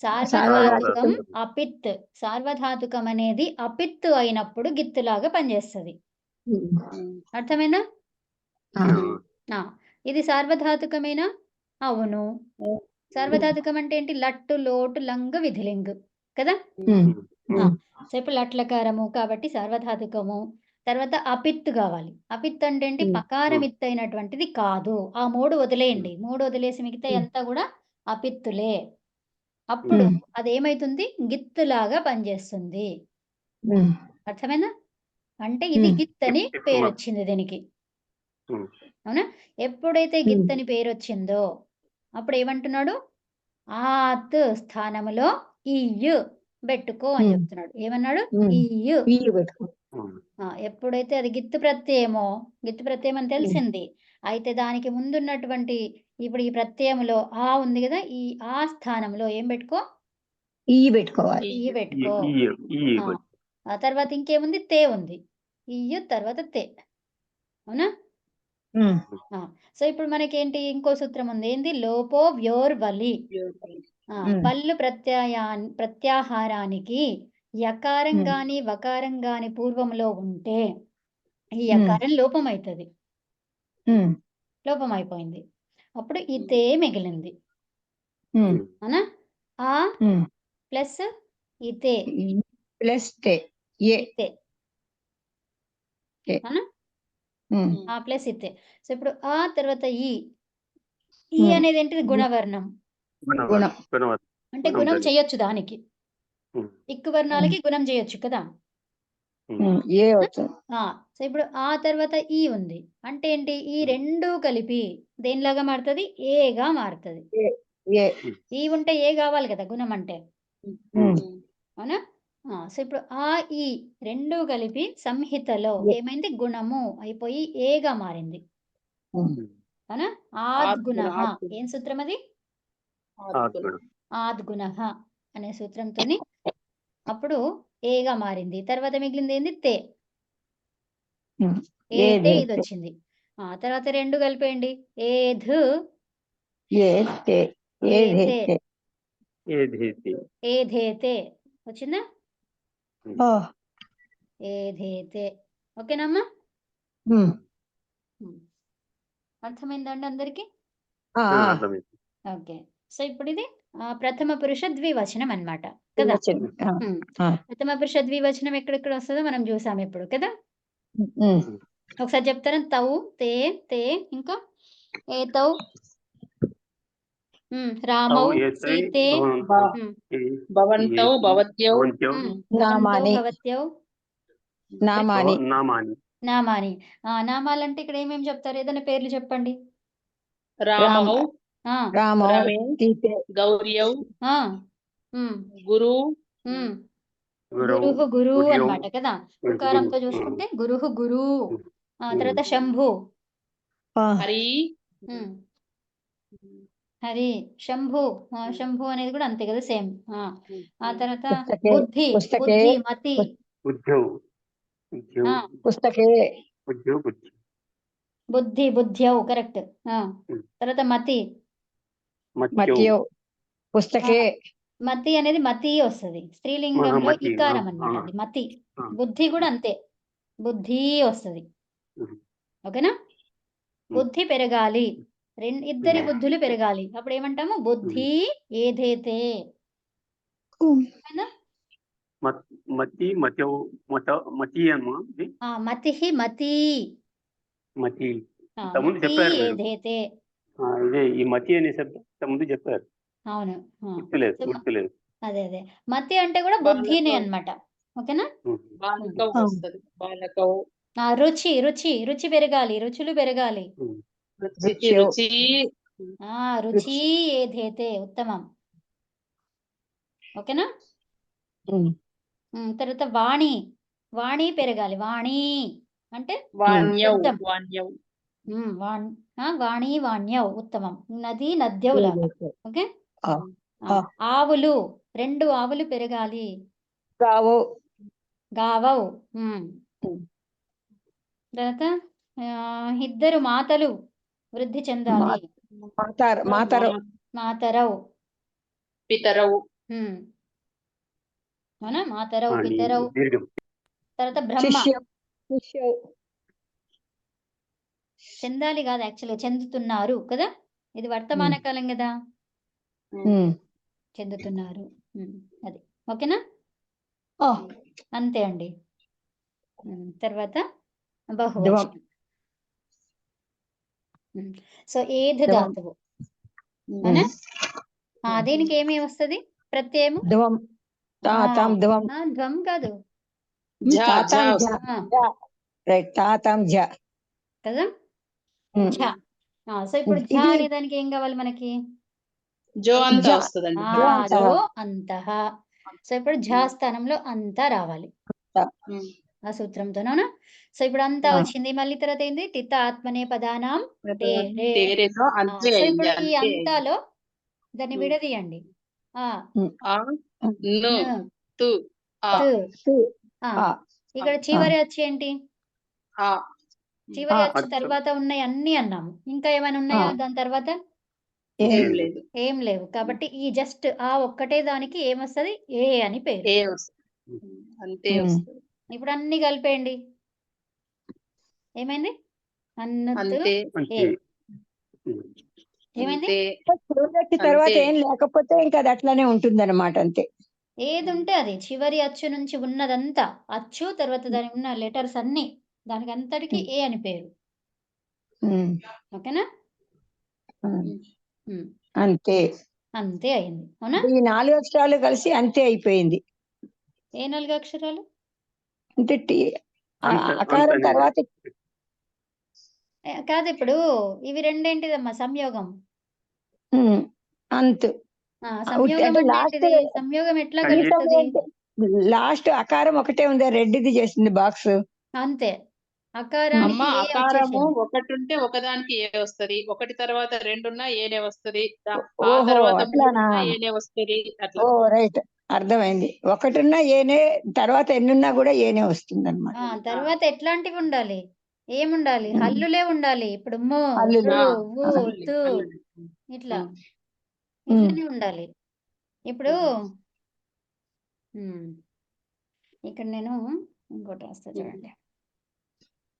సార్వధాతుకం అపిత్. సార్వధాతుకం అనేది అపిత్ అయినప్పుడు గిత్తులాగా పనిచేస్తది. అర్థమైందా? ఆ! ఇది సార్వధాతుకమేనా? అవును. సార్వధాతుకం అంటే ఏంటి? లట్టు, లోటు, లంగ్, విధిలింగ్ కదా! సో, ఇప్పుడు లట్లకారము కాబట్టి సార్వధాతుకము. తర్వాత అపిత్ గావాలి. అపిత్ అంటే ఏంటి? పకారమిత్ అయినటువంటిది కాదు. ఆ 3 వదిలేయండి. 3 వదిలేసి మిగతాయంతా గూడా అపిత్తులే. అప్పుడు అదేమైతుంది? గిత్తులాగా పనిచేస్తుంది. అర్థమైందా? అంటే ఇది గిత్ అని పేరొచ్చింది దీనికి. అవునా? ఎప్పుడైతే గిత్ అని పేరొచ్చిందో అప్పుడేమంటున్నాడు? ఆత్ స్థానములో ఇయ్యు బెట్టుకో అని చెప్తున్నాడు. ఏమన్నాడు? ఇయ్యు. ఎప్పుడైతే అది గిత్తు ప్రత్యయమో, గిత్తు ప్రత్యయం అని తెలిసింది. అయితే దానికి ముందున్నటువంటి ఇప్పుడు ఈ ప్రత్యయములో ఆ ఉంది గదా! ఈ ఆ స్థానంలో ఏం బెట్టుకో? ఈ పెట్టుకోవాలి. ఈ బెట్టుకో. ఆ తర్వాత ఇంకేముంది? తే ఉంది. ఇయ్యు తర్వాత తే. అవునా? సో, ఇప్పుడు మనకేంటి? ఇంకో సూత్రం ఉంది. ఏంది? లోపో వ్యోర్వలి. వల్లు ప్రత్యాహారానికి యకారం గాని, వకారం గాని పూర్వంలో ఉంటే ఈ యకారం లోపమైతది. లోపమైపోయింది. అప్పుడు ఈ తే మిగిలింది. అవునా? ఆ ప్లస్ ఈ తే. ప్లస్ తే. తే. అవునా? ఆ ప్లస్ ఇతే. సో, ఇప్పుడు ఆ తర్వాత ఈ. ఈ అనేది ఏంటిది? గుణవర్ణం. అంటే గుణం చేయొచ్చు దానికి. ఇక్కు వర్ణాలకి గుణం చేయొచ్చు కదా! ఏ అవుతుంది. సో, ఇప్పుడు ఆ తర్వాత ఈ ఉంది. అంటే ఏంటి? ఈ 2 కలిపి దేనిలాగా మారుతది? ఏగా మారుతది. ఈ ఉంటే ఏ గావాలి కదా! గుణం అంటే. అవునా? సో, ఇప్పుడు ఆ, ఈ 2 కలిపి సంహితలో ఏమైంది? గుణము అయిపోయి ఏగా మారింది. అవునా? ఆద్గుణః. ఏం సూత్రం అది? ఆద్గుణః అనే సూత్రంతోని అప్పుడు ఏగా మారింది. తర్వాత మిగిలింది ఏంది? తే. ఏతే ఇదొచ్చింది. తర్వాత 2 కలిపేయండి. ఏధ్ ఏతే. ఏధేతే వచ్చిందా? ఏధేతే. ఓకేనమ్మా? అర్థమైందా అండి అందరికి? ఓకే. సో, ఇప్పుడు ఇది ప్రథమ పురుష ద్వివచనం అన్నమాట కదా! ప్రథమ పురుష ద్వివచనం ఎక్కడెక్కడ వస్తదో మనం చూసాం ఇప్పుడు కదా! ఒకసారి చెప్తారా? తౌ, తే, తే, ఇంకా ఏతౌ, రామౌ, ఏతై సీతే, భవంతౌ భవత్యౌ భవంత్యౌ భవంతౌ నామాని భవత్యౌ, నామాని నామాని. నామాని. నామాలంటే ఇక్కడ ఏమేమి చెప్తారు? ఏదైనా పేర్లు చెప్పండి. రామౌ ఆ, రామో రమే సీతే గౌర్యౌ ఆ, ఉమ్, గురు ఉమ్. గురౌ గురుహు గురు గుర్యౌ అన్నమాట కదా. ఉకారంతో చూసుకుంటే గురుహు గురు. తర్వాత శంభు, హరి ఉమ్, హరి, శంభు. శంభు అనేది కూడా అంతే కదా, సేమ్. ఆ తర్వాత పుస్తకే బుద్ధి, పుస్తకే బుద్ధి, మతి. బుద్ధ్యౌ బుద్ధ్యౌ ఆ, పుస్తకే బుద్ధ్యౌ బుద్ధి. బుద్ధి, బుద్ధ్యౌ, కరెక్ట్. తర్వాత మతి. మత్యౌ మత్యో పుస్తకే మతి అనేది మతి వస్తుంది. స్త్రీలింగంలో మతి. ఇకారం అన్నమాట అది మతి. బుద్ధి కూడా అంతే, బుద్ధి వస్తుంది. ఓకేనా? బుద్ధి పెరగాలి, ఇద్దరి బుద్ధులు పెరగాలి. అప్పుడు ఏమంటాము? బుద్ధి ఏదైతే. మతి మత్యౌ మతి అమ్మా ఇది మతి, మతి, మతి. ఇంతకుముందు మతి చెప్పారు మీరు. ఏదైతే. ఇదే ఈ మతి అనే శబ్దం ఇంతకుముందు చెప్పారు. అవును. గుర్తులేదు. అదే అదే మతి అంటే కూడా బుద్ధినే అన్నమాట. ఓకేనా? బాలకౌ వస్తుంది. బాలకౌ రుచి, రుచి, రుచి పెరగాలి, రుచులు పెరగాలి. రుచి రుచి రుచి ఏదైతే ఉత్తమం. ఓకేనా? తర్వాత వాణి, వాణి పెరగాలి. వాణి అంటే వాణ్యౌ శబ్దం. వాణ్యౌ వాణి వాణ్యౌ ఉత్తమం. నది, నద్యౌ లాగా. ఓకే. ఆవులు, 2 ఆవులు పెరగాలి. గావో గావౌ. తర్వాత 2 మాతలు వృద్ధి చెందాలి. మాతరో మాతరౌ, పితరౌ అవునా? మాతరౌ, పితరౌ. దీర్ఘం. తర్వాత బ్రహ్మ. శిష్యౌ చెందాలి కాదు, యాక్చువల్గా చెందుతున్నారు కదా. ఇది వర్తమాన కాలం కదా. చెందుతున్నారు. అది ఓకేనా? అంతే అండి. తర్వాత బహువచనం. సో ఏధ ధాతువు. అవునా? దీనికి ఏమి వస్తుంది? ప్రత్యయము ధ్వం ధ్వం ధ్వం కాదు తాతాం ఝ రైట్ తాతాం ఝ కదా. ఝ. సో ఇప్పుడు ఝ అనే దానికి ఏం కావాలి మనకి? జో అంతా వస్తుందండి. జో అంతః. సో ఇప్పుడు ఝ స్థానంలో అంతా రావాలి ఆ సూత్రంతోనా. సో ఇప్పుడు అంతా వచ్చింది. మళ్ళీ తర్వాత ఏంది? తిత్త ఆత్మనే పదానాం తేరేతో అంతే సో అయింది. ఇప్పుడు ఈ అంతే అంతాలో దాన్ని విడదీయండి. ను తు ఇక్కడ చివరి వచ్చి ఏంటి? చివరి వచ్చి తర్వాత ఉన్నాయి అన్ని అన్నాము. ఇంకా ఏమైనా ఉన్నాయా దాని తర్వాత? ఏం లేదు, ఏం లేవు. కాబట్టి ఈ జస్ట్ ఒక్కటే దానికి ఏమొస్తుంది? ఏ అని పేరు. ఏ వస్తుంది, అంతే వస్తుంది. ఇప్పుడు అన్ని కలిపేయండి. ఏమైంది? అంతే ఏమైంది? తర్వాత ఏం లేకపోతే ఇంకా అది అట్లానే ఉంటుంది అనమాట. అంతే. ఏది ఉంటే అది చివరి అచ్చు నుంచి ఉన్నదంతా అచ్చు, తర్వాత దానికి ఉన్న లెటర్స్ అన్ని దానికి అంతటికి ఏ అని పేరు. ఓకేనా? అంతే. అంతే అయింది. అవునా? ఈ 4 అక్షరాలు కలిసి అంతే అయిపోయింది. ఏ 4 అక్షరాలు? అంటే అకారం తర్వాత కాదు. ఇప్పుడు ఇవి రెండేంటిదమ్మా? సంయోగం. అంతు సంయోగం అంటే సంయోగం ఎట్లా కలుగుతుంది? లాస్ట్ అకారం ఒకటే ఉంది. రెడ్డిది చేసింది బాక్స్. అంతే. అకారానికి అకారము ఒకటి ఉంటే ఒకదానికి ఏ వస్తుంది, ఒకటి తర్వాత 2 ఉన్నా ఏనే వస్తుంది, ఏనే వస్తుంది. అట్లా. రైట్, అర్థమైంది. ఒకటి ఉన్నా ఏనే, తర్వాత ఎన్నున్నా కూడా ఏనే వస్తుంది అనమాట. తర్వాత ఎట్లాంటివి ఉండాలి? ఏముండాలి? హల్లులే ఉండాలి. ఇప్పుడు ఇట్లా ఇట్లానే ఉండాలి. ఇప్పుడు ఇక్కడ నేను ఇంకోటి రాస్తా చూడండి.